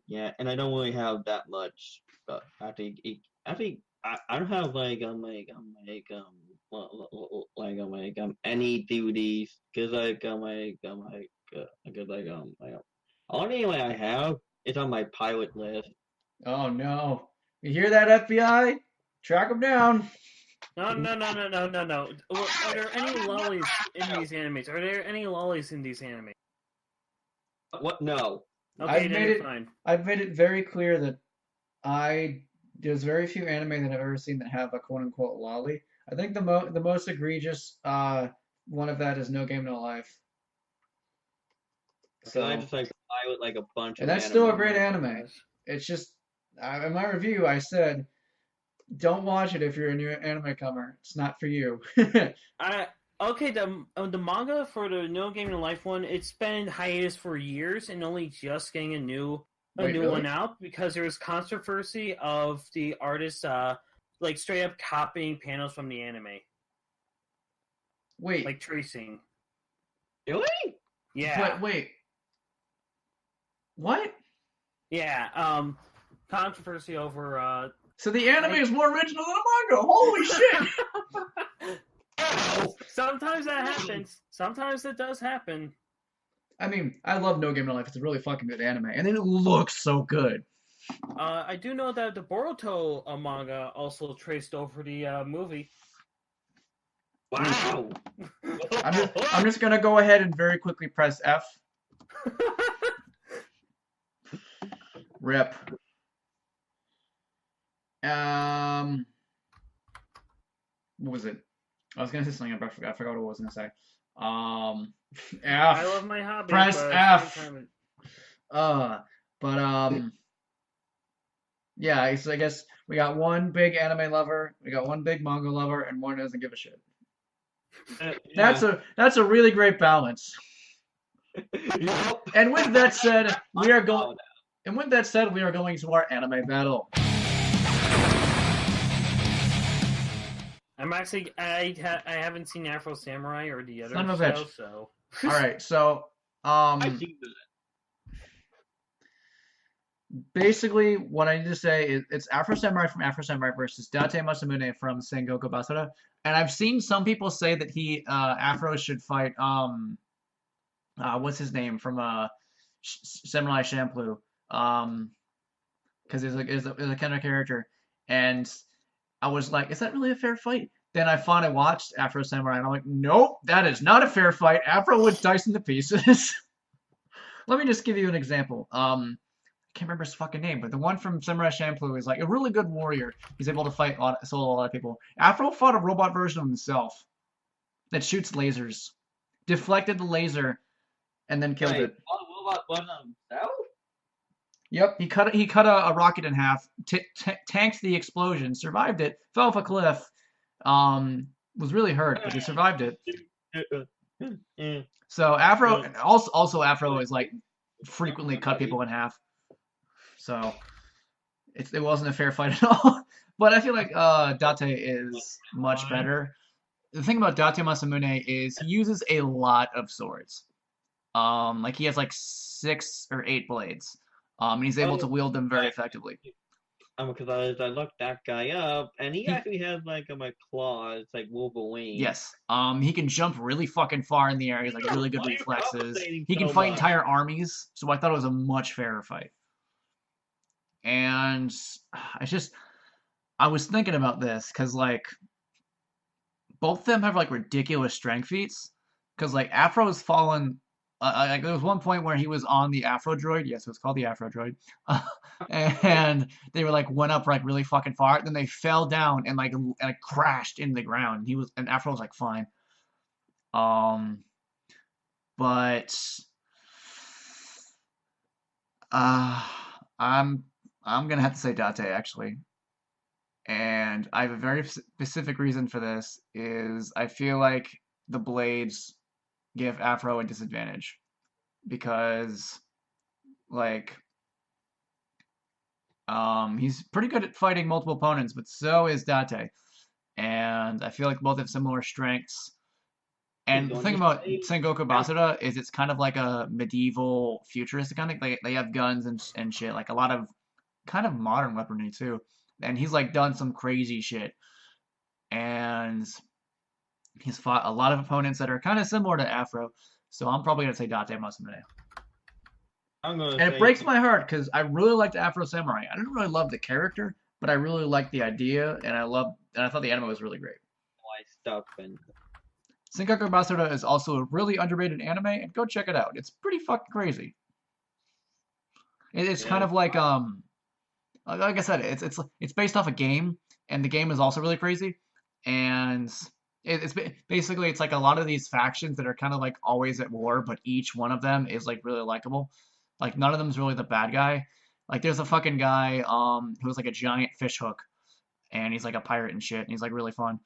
yeah, and I don't really have that much. I think Actually, I don't have any DVDs because only anime I have is on my pirate list. Oh no! You hear that, FBI? Track them down. No, no, no, no, no, no, no. Are there any lollies in these animes? Are there any lollies in these animes? What? No. Okay, then you're fine. I've made it very clear that there's very few anime that I've ever seen that have a quote unquote lolly. I think the most egregious one of that is No Game No Life. So I just pilot a bunch and of that's still a anime. great anime. It's just in my review I said don't watch it if you're a new anime comer. It's not for you. Okay, the manga for the No Game No Life one, it's been in hiatus for years and only just getting a new one out because there was controversy of the artist straight up copying panels from the anime. Wait. Like tracing. Really? Yeah. But wait. What? Yeah. Controversy over So the anime is more original than the manga. Holy shit. Sometimes that happens. Sometimes it does happen. I mean, I love No Game No Life. It's a really fucking good anime, and it looks so good. I do know that the Boruto manga also traced over the movie. Wow. I'm just gonna go ahead and very quickly press F. Rip. What was it? I was gonna say something, but I forgot what I was gonna say. F. I love my hobby. Press F. Yeah. So I guess we got one big anime lover, we got one big manga lover, and one doesn't give a shit. Yeah. That's a really great balance. Yep. And with that said, we are going. And with that said, we are going to our anime battle. I'm actually I haven't seen Afro Samurai or the other Son of a show, bitch. so. All right, so I've seen that. Basically, what I need to say is it's Afro Samurai from Afro Samurai versus Date Masamune from Sengoku Basara, and I've seen some people say that Afro should fight what's his name from Samurai Champloo, because there's a kind of character, and I was like, is that really a fair fight? Then I finally watched Afro Samurai, and I'm like, nope, that is not a fair fight. Afro would dice into pieces. Let me just give you an example. I can't remember his fucking name, but the one from Samurai Champloo is like a really good warrior. He's able to fight solo a lot of people. Afro fought a robot version of himself that shoots lasers, deflected the laser, and then killed it. Robot was himself? Yep, he cut a rocket in half, tanked the explosion, survived it, fell off a cliff, was really hurt, but he survived it. So Afro, also Afro is like frequently cut people in half. So it wasn't a fair fight at all. But I feel like Date is much better. The thing about Date Masamune is he uses a lot of swords. Like he has like 6 or 8 blades. And he's able to wield them very effectively. Because I looked that guy up, and he actually has like claws, like Wolverine. Yes. He can jump really fucking far in the air. He's like really good reflexes. He can fight entire armies. So I thought it was a much fairer fight. And I was thinking about this because like both of them have like ridiculous strength feats. Because like Afro's fallen. Like there was one point where he was on the Afro droid. Yes, it was called the Afro droid. And they were like went up like really fucking far. Then they fell down and like crashed into the ground. And Afro was like fine. But I'm gonna have to say Date actually. And I have a very specific reason for this. Is I feel like the blades give Afro a disadvantage because like he's pretty good at fighting multiple opponents, but so is Date, and I feel like both have similar strengths. And the thing about Sengoku Basara is it's kind of like a medieval futuristic kind of they have guns and shit, like a lot of kind of modern weaponry too, and he's like done some crazy shit, and he's fought a lot of opponents that are kind of similar to Afro. So I'm probably gonna say Date Masamune. I'm gonna And say it breaks my heart because I really liked Afro Samurai. I didn't really love the character, but I really liked the idea, and I thought the anime was really great. my stuff and Senkaku Basura is also a really underrated anime, and go check it out. It's pretty fucking crazy. It's kind of like I said, it's based off a game, and the game is also really crazy, and basically it's like a lot of these factions that are kind of like always at war, but each one of them is like really likable. Like none of them is really the bad guy. Like there's a fucking guy who's like a giant fish hook, and he's like a pirate and shit, and he's like really fun.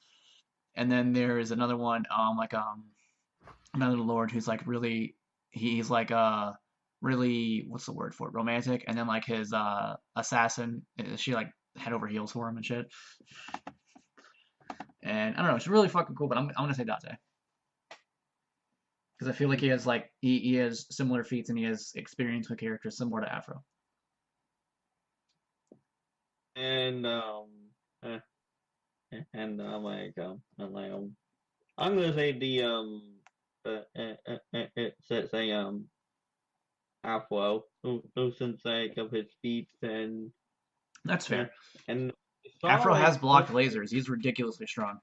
And then there's another one another lord who's like really he's like really what's the word for it, romantic, and then like his assassin, she like head over heels for him and shit. And I don't know, it's really fucking cool, but I'm gonna say Date. Because I feel like he has like he has similar feats and he has experience with characters similar to Afro. and eh, I'm gonna say the it's a Afro who sensei of his feet and That's fair. and Afro saw has like blocked lasers. He's ridiculously strong.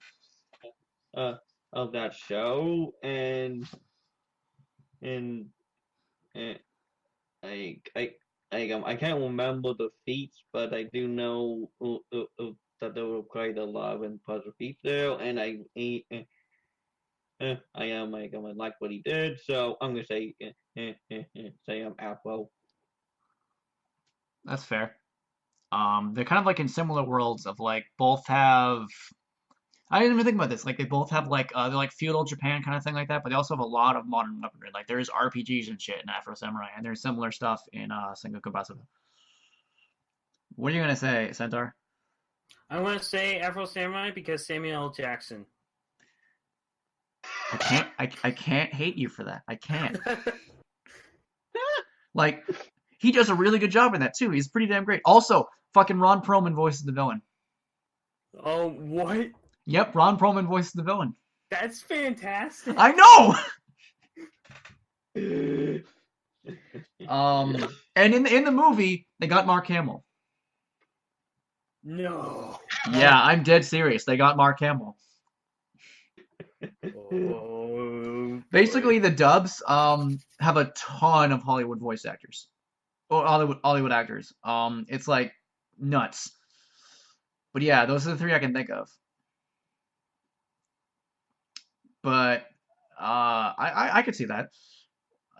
of that show and eh, I can't remember the feats, but I do know that there were quite a lot of impressive feats there, and I am like I like what he did, so I'm gonna say say Afro. That's fair. They're kind of like in similar worlds of like both have. I didn't even think about this. Like they both have like they're like feudal Japan kind of thing like that, but they also have a lot of modern weaponry. Like there's RPGs and shit in Afro Samurai, and there's similar stuff in Sengoku Basara. What are you gonna say, Centaur? I want to say Afro Samurai because Samuel L. Jackson. I can't hate you for that. I can't. Like he does a really good job in that too. He's pretty damn great. Also, fucking Ron Perlman voices the villain. Oh, what? Yep, Ron Perlman voices the villain. That's fantastic. I know. And in the movie they got Mark Hamill. No. Yeah, I'm dead serious. They got Mark Hamill. Oh, Basically, the dubs have a ton of Hollywood voice actors, or Hollywood actors. It's like nuts. But yeah, those are the three I can think of. But I could see that.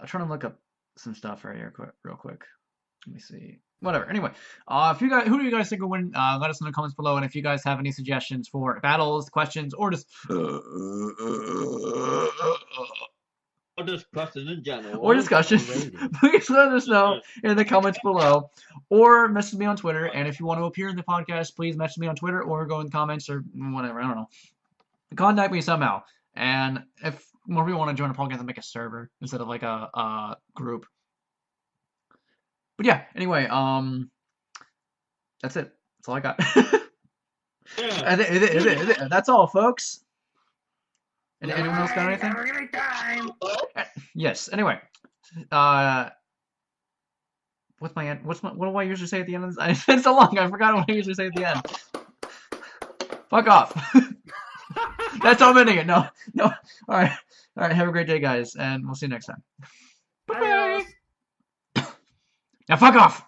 I'm trying to look up some stuff right here, real quick. Let me see. Whatever. Anyway, if you guys, who do you guys think will win? Let us know in the comments below. And if you guys have any suggestions for battles, questions, or just discussions in general, or discussions, please let us know in the comments below, or message me on Twitter. And if you want to appear in the podcast, please message me on Twitter or go in the comments or whatever. I don't know. Contact me somehow. And if more people want to join, I'm probably gonna make a server instead of like a group. But yeah, anyway, that's it. That's all I got. That's all, folks. Anyone else got anything? Have a great time. Yes. Anyway, what do I usually say at the end of this? It's been so long, I forgot what I usually say at the end. Fuck off. That's all I'm ending it. No. All right. Have a great day, guys, and we'll see you next time. Bye. Now fuck off.